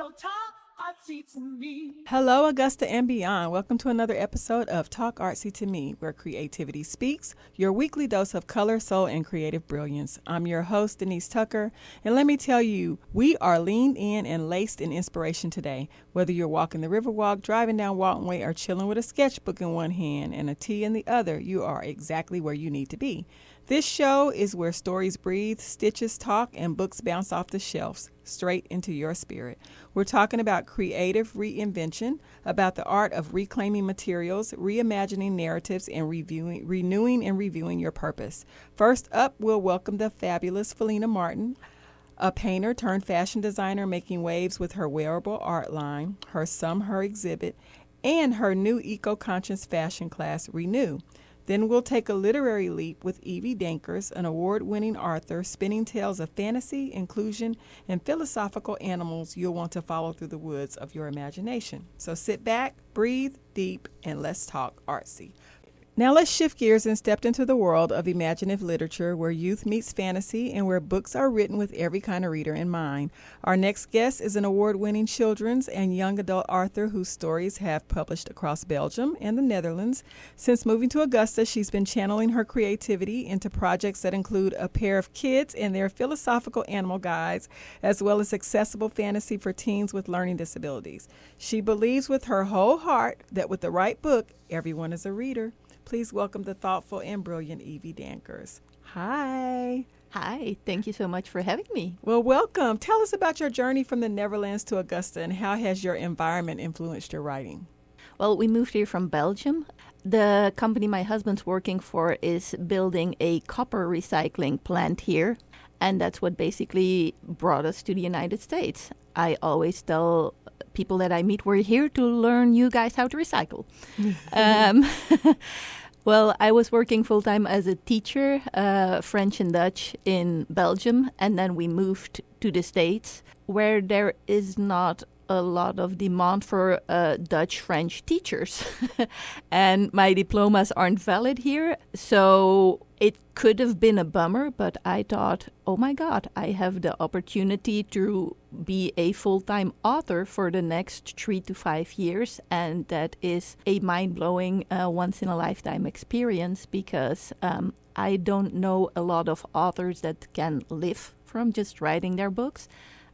So talk artsy to me. Hello, Augusta and beyond. Welcome to another episode of Talk Artsy To Me, where creativity speaks, your weekly dose of color, soul, and creative brilliance. I'm your host, Denise Tucker, and let me tell you, we are leaned in and laced in inspiration today. Whether you're walking the Riverwalk, driving down Walton Way, or chilling with a sketchbook in one hand and a tea in the other, you are exactly where you need to be. This show is where stories breathe, stitches talk, and books bounce off the shelves straight into your spirit. We're talking about creative reinvention, about the art of reclaiming materials, reimagining narratives, and renewing and reviewing your purpose. First up, we'll welcome the fabulous Felina Martin, a painter turned fashion designer making waves with her wearable art line, her Her exhibit, and her new eco-conscious fashion class, Renew. Then we'll take a literary leap with EvyDanckers, an award-winning author spinning tales of fantasy, inclusion, and philosophical animals you'll want to follow through the woods of your imagination. So sit back, breathe deep, and let's talk artsy. Now let's shift gears and step into the world of imaginative literature where youth meets fantasy and where books are written with every kind of reader in mind. Our next guest is an award-winning children's and young adult author whose stories have published across Belgium and the Netherlands. Since moving to Augusta, she's been channeling her creativity into projects that include a pair of kids and their philosophical animal guides, as well as accessible fantasy for teens with learning disabilities. She believes with her whole heart that with the right book, everyone is a reader. Please welcome the thoughtful and brilliant EvyDanckers. Hi. Hi, thank you so much for having me. Well, welcome. Tell us about your journey from the Netherlands to Augusta and how has your environment influenced your writing? Well, we moved here from Belgium. The company my husband's working for is building a copper recycling plant here, and that's what basically brought us to the United States. I always tell people that I meet, we're here to learn you guys how to recycle. Well, I was working full-time as a teacher, French and Dutch in Belgium, and then we moved to the States, where there is not a lot of demand for Dutch-French teachers. And my diplomas aren't valid here, so it could have been a bummer, but I thought, oh my God, I have the opportunity to be a full-time author for the next 3 to 5 years, and that is a mind-blowing, once-in-a-lifetime experience because I don't know a lot of authors that can live from just writing their books.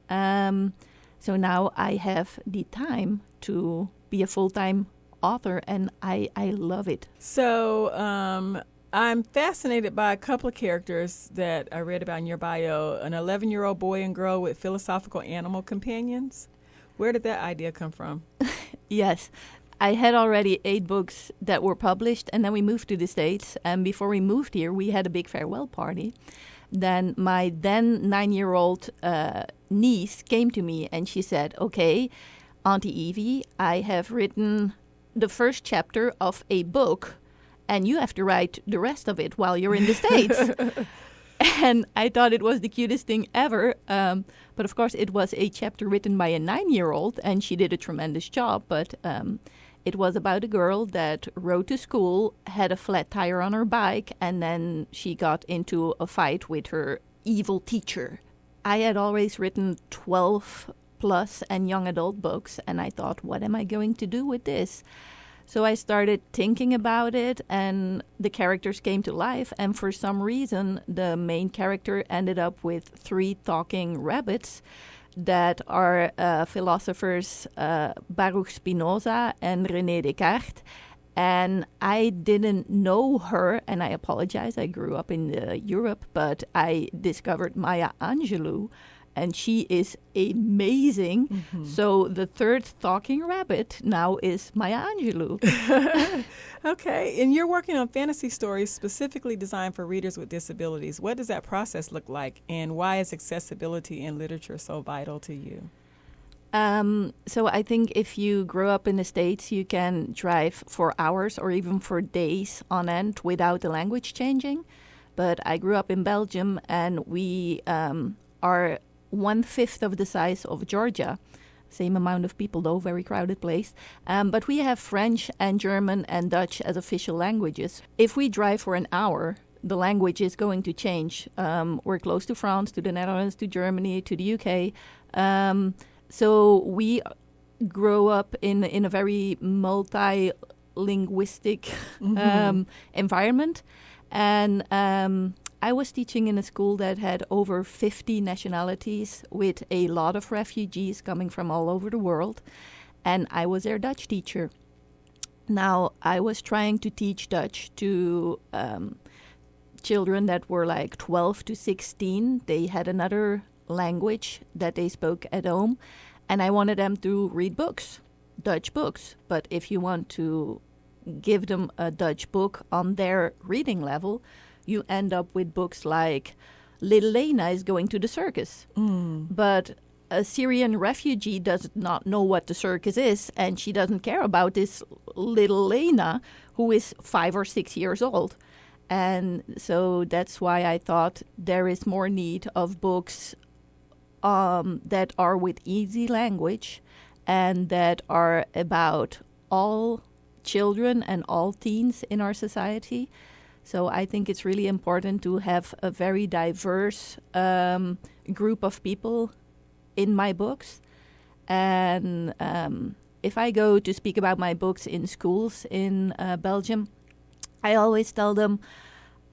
So now I have the time to be a full-time author, and I love it. So I'm fascinated by a couple of characters that I read about in your bio, an 11-year-old boy and girl with philosophical animal companions. Where did that idea come from? Yes. I had already 8 books that were published, and then we moved to the States. And before we moved here, we had a big farewell party. Then my 9-year-old niece came to me and she said, okay, Auntie Evie, I have written the first chapter of a book and you have to write the rest of it while you're in the States. And I thought it was the cutest thing ever. But of course, it was a chapter written by a 9-year-old and she did a tremendous job. But it was about a girl that rode to school, had a flat tire on her bike, and then she got into a fight with her evil teacher. I had always written 12 plus and young adult books, and I thought, what am I going to do with this? So I started thinking about it, and the characters came to life, and for some reason, the main character ended up with 3 talking rabbits that are philosophers Baruch Spinoza and René Descartes. And I didn't know her, and I apologize, I grew up in Europe, but I discovered Maya Angelou, and she is amazing. Mm-hmm. So the 3rd talking rabbit now is Maya Angelou. Okay, and you're working on fantasy stories specifically designed for readers with disabilities. What does that process look like, and why is accessibility in literature so vital to you? So I think if you grow up in the States, you can drive for hours or even for days on end without the language changing. But I grew up in Belgium, and we are 1/5 of the size of Georgia. Same amount of people, though, very crowded place. But we have French and German and Dutch as official languages. If we drive for an hour, the language is going to change. We're close to France, to the Netherlands, to Germany, to the UK. So we grow up in a very multi-linguistic environment. And I was teaching in a school that had over 50 nationalities with a lot of refugees coming from all over the world. And I was their Dutch teacher. Now, I was trying to teach Dutch to children that were like 12 to 16. They had another language that they spoke at home. And I wanted them to read books, Dutch books. But if you want to give them a Dutch book on their reading level, you end up with books like Little Lena is Going to the Circus. But a Syrian refugee does not know what the circus is, and she doesn't care about this little Lena who is 5 or 6 years old. And so that's why I thought there is more need of books that are with easy language and that are about all children and all teens in our society. So I think it's really important to have a very diverse group of people in my books. And if I go to speak about my books in schools in Belgium, I always tell them,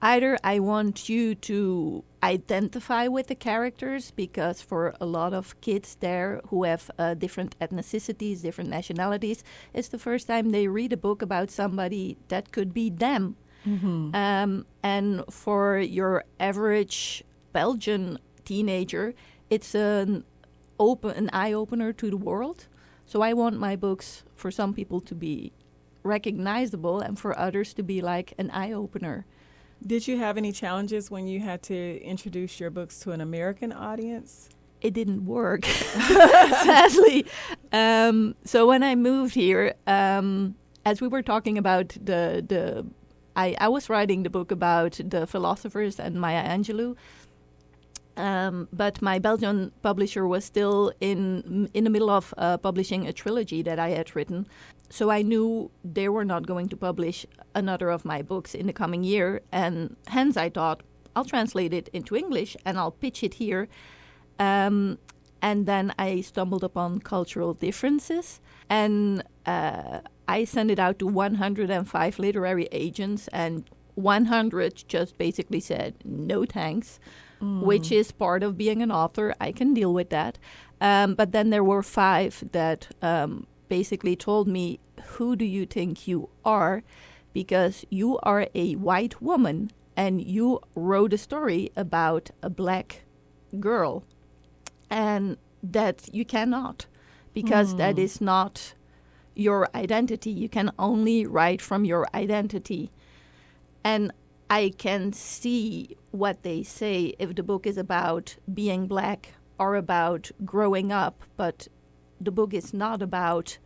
either I want you to identify with the characters, because for a lot of kids there who have different ethnicities, different nationalities, it's the first time they read a book about somebody that could be them. And for your average Belgian teenager, it's an eye-opener to the world. So I want my books for some people to be recognizable and for others to be like an eye-opener. Did you have any challenges when you had to introduce your books to an American audience? It didn't work, sadly. So when I moved here, as we were talking about I was writing the book about the philosophers and Maya Angelou, but my Belgian publisher was still in the middle of publishing a trilogy that I had written. So I knew they were not going to publish another of my books in the coming year, and hence I thought, I'll translate it into English and I'll pitch it here. And then I stumbled upon cultural differences, and I sent it out to 105 literary agents, and 100 just basically said, no thanks, which is part of being an author. I can deal with that. But then there were 5 that basically told me, who do you think you are? Because you are a white woman and you wrote a story about a black girl, and that you cannot, because that is not your identity. You can only write from your identity. And I can see what they say if the book is about being black or about growing up, but the book is not about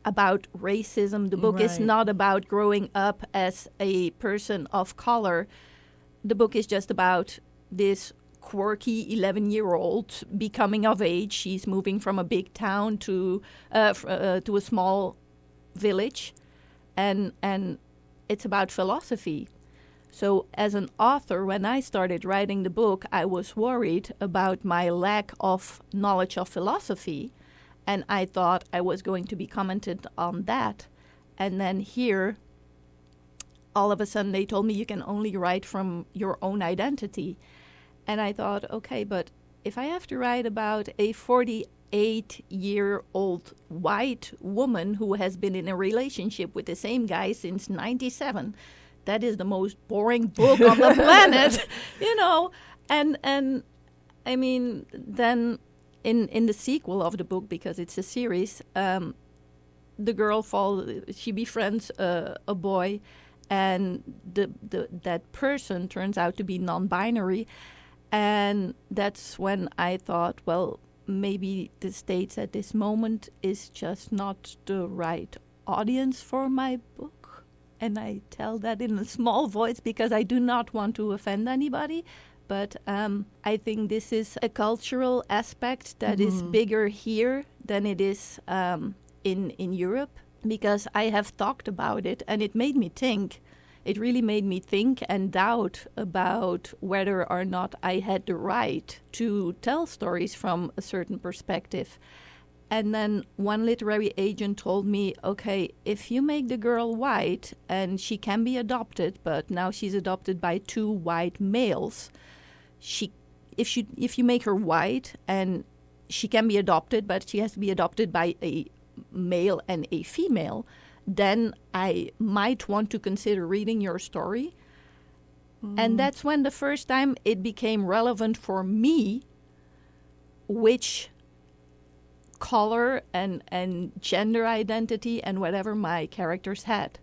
racism. The book is not about growing up as a person of color. The book is just about this quirky 11-year-old becoming of age. She's moving from a big town to a small village, and it's about philosophy. So as an author, when I started writing the book, I was worried about my lack of knowledge of philosophy, and I thought I was going to be commented on that. And then here, all of a sudden, they told me you can only write from your own identity. And I thought, okay, but if I have to write about a 48-year-old white woman who has been in a relationship with the same guy since 97, that is the most boring book on the planet, you know. And I mean, then in the sequel of the book, because it's a series, the girl she befriends a boy, and that person turns out to be non-binary. And that's when I thought, well, maybe the States at this moment is just not the right audience for my book. And I tell that in a small voice because I do not want to offend anybody. But I think this is a cultural aspect that is bigger here than it is in Europe, because I have talked about it and it made me think, it really made me think and doubt about whether or not I had the right to tell stories from a certain perspective. And then one literary agent told me, okay, if you make the girl white and she can be adopted, but now she's adopted by 2 white males, if you make her white and she can be adopted, but she has to be adopted by a male and a female, then I might want to consider reading your story. And that's when the first time it became relevant for me which color and gender identity and whatever my characters had.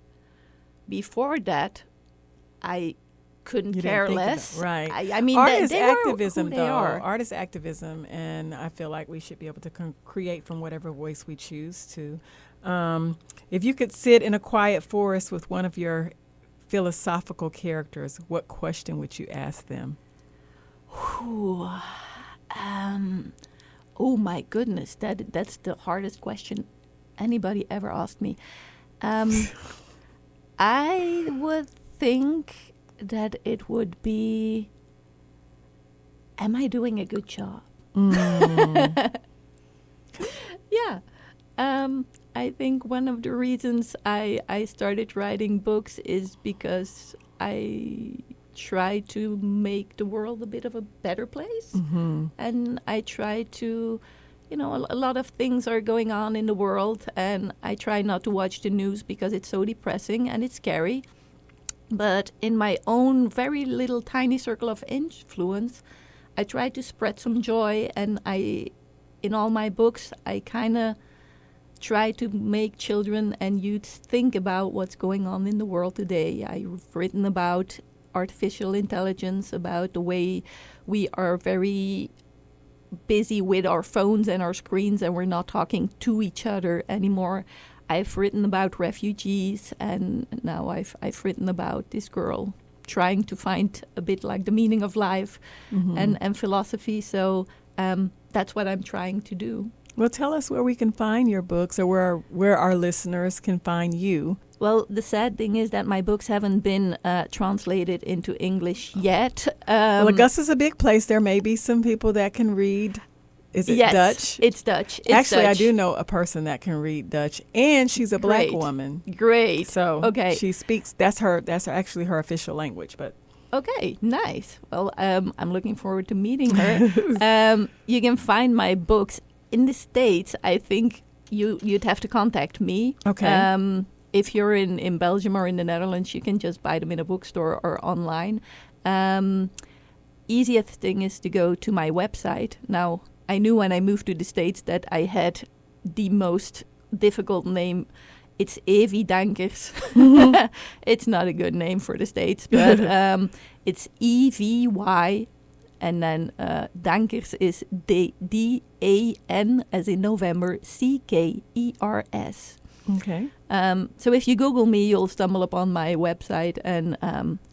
Before that, I couldn't care less. Right. I mean, art they is activism, were who though. they are. Art is activism, and I feel like we should be able to create from whatever voice we choose to. If you could sit in a quiet forest with one of your philosophical characters, what question would you ask them? Oh my goodness, that's the hardest question anybody ever asked me. I would think that it would be, am I doing a good job? Yeah. I think one of the reasons I started writing books is because I try to make the world a bit of a better place. And I try to, a lot of things are going on in the world, and I try not to watch the news because it's so depressing and it's scary. But in my own very little tiny circle of influence, I try to spread some joy, and in all my books, I kind of try to make children and youths think about what's going on in the world today. I've written about artificial intelligence, about the way we are very busy with our phones and our screens and we're not talking to each other anymore. I've written about refugees, and now I've written about this girl trying to find a bit like the meaning of life and philosophy. So that's what I'm trying to do. Well, tell us where we can find your books, or where our listeners can find you. Well, the sad thing is that my books haven't been translated into English yet. Well, Augusta's a big place. There may be some people that can read. Is it Dutch? It's Dutch. Actually, Dutch. I do know a person that can read Dutch, and she's a black woman. Great. So okay. She speaks. That's actually her official language. But okay, nice. Well, I'm looking forward to meeting her. You can find my books in the States. I think you'd have to contact me. Okay. If you're in Belgium or in the Netherlands, you can just buy them in a bookstore or online. Easiest thing is to go to my website. Now, I knew when I moved to the States that I had the most difficult name. It's EvyDanckers. It's not a good name for the States, but it's EVY, and then Dankers is D-A-N as in November, C-K-E-R-S. Okay. So if you Google me, you'll stumble upon my website, and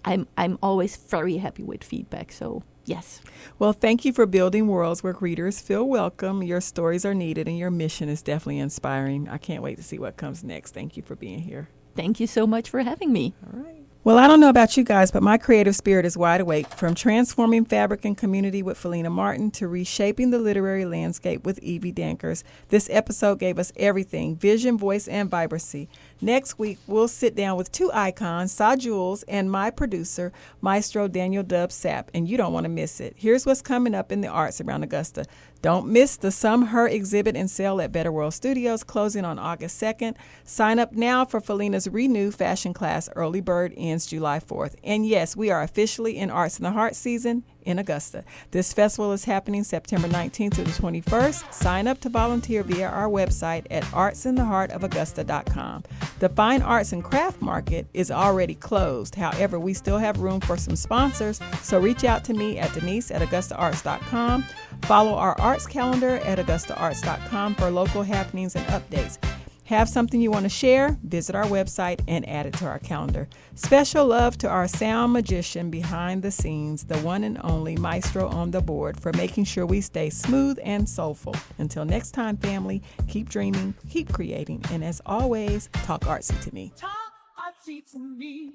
I'm always very happy with feedback. So yes. Well, thank you for building worlds where readers feel welcome. Your stories are needed, and your mission is definitely inspiring. I can't wait to see what comes next. Thank you for being here. Thank you so much for having me. All right. Well, I don't know about you guys, but my creative spirit is wide awake, from transforming fabric and community with Felina Martin to reshaping the literary landscape with EvyDanckers. This episode gave us everything: vision, voice, and vibrancy. Next week, we'll sit down with 2 icons, Sa Jules and my producer, Maestro Daniel Dub Sapp, and you don't want to miss it. Here's what's coming up in the arts around Augusta. Don't miss the Some Her exhibit and sale at Better World Studios, closing on August 2nd. Sign up now for Felina's renewed fashion class. Early bird ends July 4th. And yes, we are officially in Arts in the Heart season in Augusta. This festival is happening September 19th to the 21st. Sign up to volunteer via our website at artsintheheartofaugusta.com. The Fine Arts and Craft Market is already closed. However, we still have room for some sponsors, so reach out to me at Denise at augustaarts.com. Follow our arts calendar at augustaarts.com for local happenings and updates. Have something you want to share? Visit our website and add it to our calendar. Special love to our sound magician behind the scenes, the one and only Maestro on the board, for making sure we stay smooth and soulful. Until next time, family, keep dreaming, keep creating, and as always, talk artsy to me. Talk artsy to me.